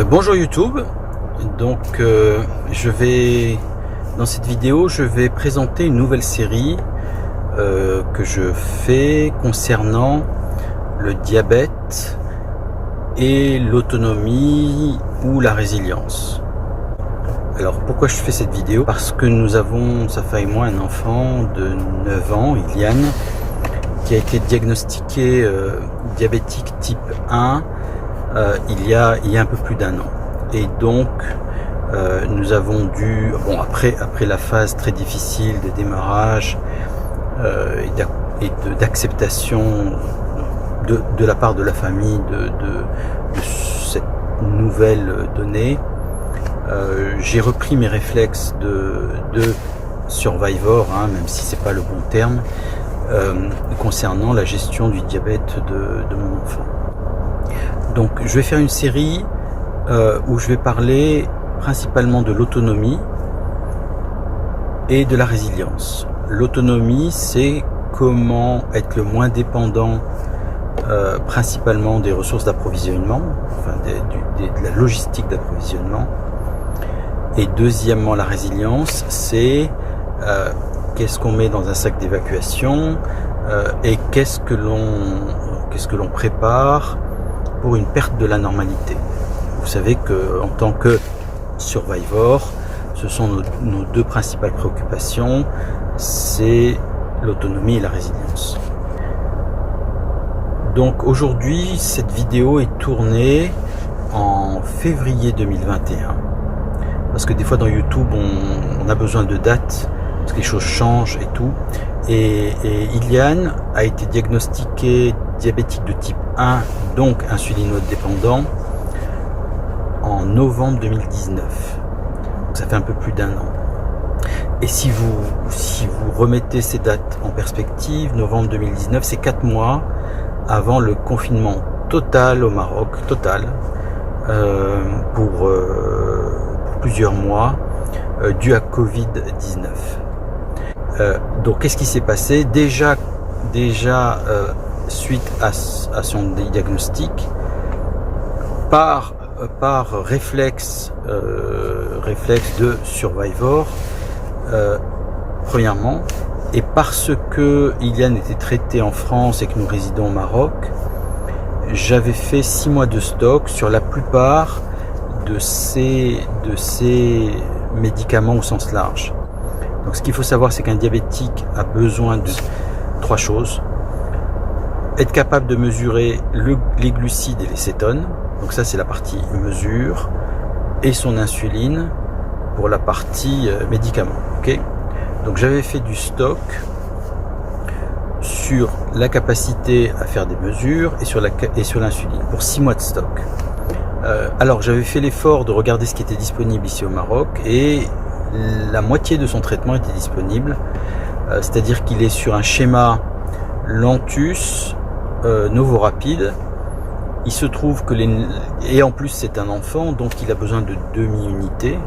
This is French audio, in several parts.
Bonjour YouTube, donc dans cette vidéo je vais présenter une nouvelle série que je fais concernant le diabète et l'autonomie ou la résilience. Alors pourquoi je fais cette vidéo? Parce que nous avons, Safa et moi, un enfant de 9 ans, Iliane, qui a été diagnostiqué diabétique type 1 il y a un peu plus d'un an. Et donc nous avons dû, après la phase très difficile de démarrage et d'acceptation de la part de la famille de cette nouvelle donnée, j'ai repris mes réflexes de survivor, même si c'est pas le bon terme, concernant la gestion du diabète de mon enfant. Donc je vais faire une série où je vais parler principalement de l'autonomie et de la résilience. L'autonomie, c'est comment être le moins dépendant principalement des ressources d'approvisionnement, enfin de la logistique d'approvisionnement. Et deuxièmement, la résilience, c'est qu'est-ce qu'on met dans un sac d'évacuation et qu'est-ce que l'on prépare pour une perte de la normalité. Vous savez que en tant que survivor, ce sont nos deux principales préoccupations, c'est l'autonomie et la résilience. Donc aujourd'hui, cette vidéo est tournée en février 2021. Parce que des fois dans YouTube, on a besoin de dates, parce que les choses changent et tout. Et Iliane a été diagnostiquée diabétique de type 1, donc insulinodépendant, en novembre 2019. Donc ça fait un peu plus d'un an. Et si vous remettez ces dates en perspective, novembre 2019, c'est 4 mois avant le confinement total au Maroc, pour plusieurs mois, dû à Covid-19. Donc qu'est-ce qui s'est passé? Déjà suite à son diagnostic, par réflexe de survivor, premièrement, et parce que Iliane était traitée en France et que nous résidons au Maroc, j'avais fait 6 mois de stock sur la plupart de ces médicaments au sens large. Donc ce qu'il faut savoir, c'est qu'un diabétique a besoin de 3 choses. Être capable de mesurer les glucides et les cétones, donc ça c'est la partie mesure, et son insuline pour la partie médicament. Okay, donc j'avais fait du stock sur la capacité à faire des mesures et sur l'insuline pour 6 mois de stock. Alors j'avais fait l'effort de regarder ce qui était disponible ici au Maroc, et la moitié de son traitement était disponible, c'est-à-dire qu'il est sur un schéma Lantus Novorapid. Il se trouve que et en plus c'est un enfant, donc il a besoin de demi-unités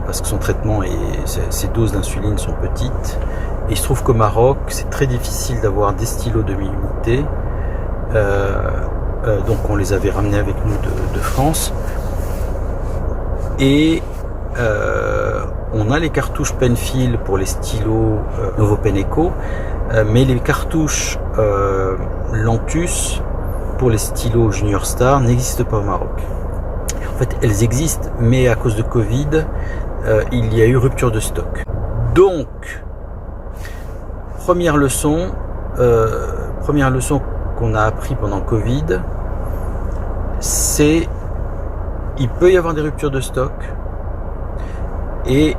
parce que son traitement et ses doses d'insuline sont petites. Et il se trouve qu'au Maroc c'est très difficile d'avoir des stylos demi-unités, donc on les avait ramenés avec nous de France. Et on a les cartouches Penfield pour les stylos Novopen Eco, mais les cartouches Lantus pour les stylos Junior Star n'existent pas au Maroc. En fait, elles existent, mais à cause de Covid, il y a eu rupture de stock. Donc, première leçon qu'on a appris pendant Covid, c'est il peut y avoir des ruptures de stock, et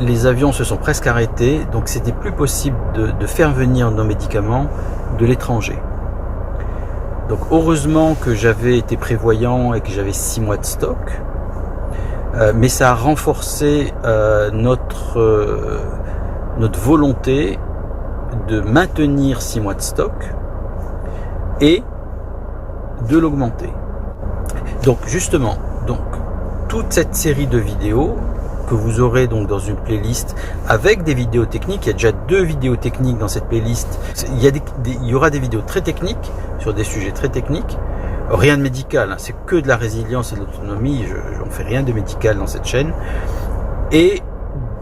les avions se sont presque arrêtés, donc c'était plus possible de faire venir nos médicaments de l'étranger. Donc heureusement que j'avais été prévoyant et que j'avais 6 mois de stock, mais ça a renforcé notre volonté de maintenir 6 mois de stock et de l'augmenter. Donc justement, toute cette série de vidéos que vous aurez donc dans une playlist avec des vidéos techniques, il y a déjà 2 vidéos techniques dans cette playlist. Il y aura des vidéos très techniques sur des sujets très techniques, Rien de médical, hein, c'est que de la résilience et de l'autonomie, on ne fait rien de médical dans cette chaîne. Et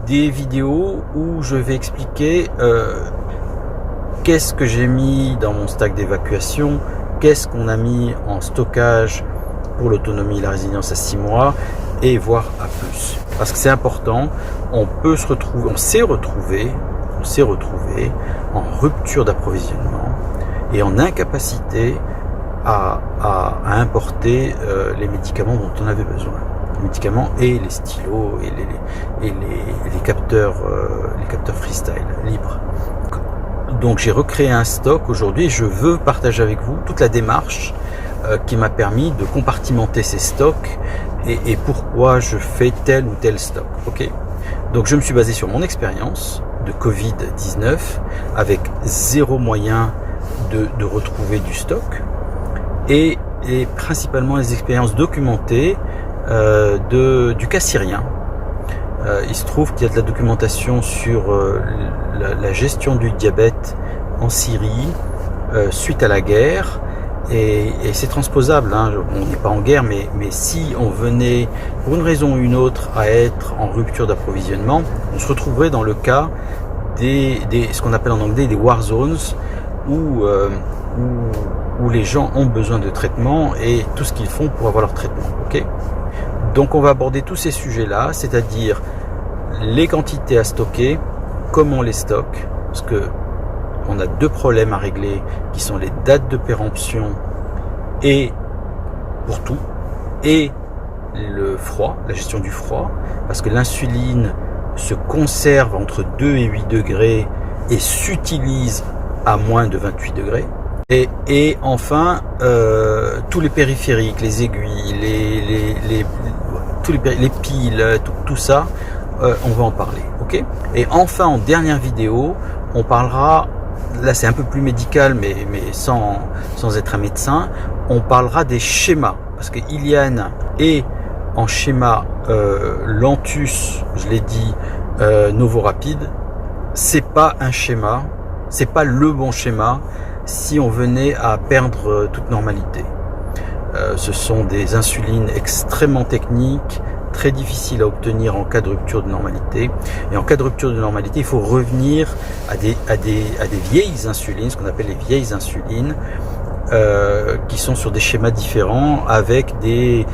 des vidéos où je vais expliquer qu'est-ce que j'ai mis dans mon stack d'évacuation, qu'est-ce qu'on a mis en stockage pour l'autonomie et la résilience à 6 mois, et voire à plus. Parce que c'est important, on s'est retrouvé en rupture d'approvisionnement et en incapacité à importer les médicaments dont on avait besoin. Les médicaments et les stylos et les capteurs freestyle libres. Donc j'ai recréé un stock aujourd'hui. Je veux partager avec vous toute la démarche qui m'a permis de compartimenter ces stocks et pourquoi je fais tel ou tel stock. Ok. Donc je me suis basé sur mon expérience de Covid-19 avec zéro moyen de retrouver du stock et principalement les expériences documentées du cas syrien. Il se trouve qu'il y a de la documentation sur la gestion du diabète en Syrie suite à la guerre et c'est transposable, hein. On n'est pas en guerre, mais si on venait pour une raison ou une autre à être en rupture d'approvisionnement, on se retrouverait dans le cas ce qu'on appelle en anglais des war zones où les gens ont besoin de traitement et tout ce qu'ils font pour avoir leur traitement. Okay. Donc on va aborder tous ces sujets-là, c'est-à-dire les quantités à stocker, comment on les stocke, parce que on a deux problèmes à régler qui sont les dates de péremption et pour tout, et le froid, la gestion du froid, parce que l'insuline se conserve entre 2 et 8 degrés et s'utilise à moins de 28 degrés. Et enfin, tous les périphériques, les aiguilles, les piles, tout ça, on va en parler. Okay. Et enfin, en dernière vidéo, on parlera, là c'est un peu plus médical, mais sans être un médecin, on parlera des schémas. Parce que Iliane est en schéma Lantus, je l'ai dit, Novorapid. C'est pas un schéma, c'est pas le bon schéma si on venait à perdre toute normalité. Ce sont des insulines extrêmement techniques, très difficiles à obtenir en cas de rupture de normalité. Et en cas de rupture de normalité, il faut revenir à des vieilles insulines, ce qu'on appelle les vieilles insulines, qui sont sur des schémas différents avec des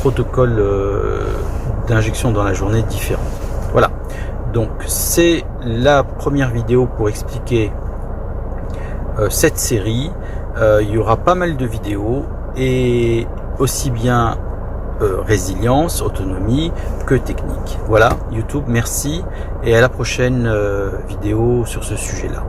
protocoles d'injection dans la journée différents. Voilà. Donc c'est la première vidéo pour expliquer cette série. Il y aura pas mal de vidéos et aussi bien résilience, autonomie que technique. Voilà, YouTube, merci et à la prochaine vidéo sur ce sujet-là.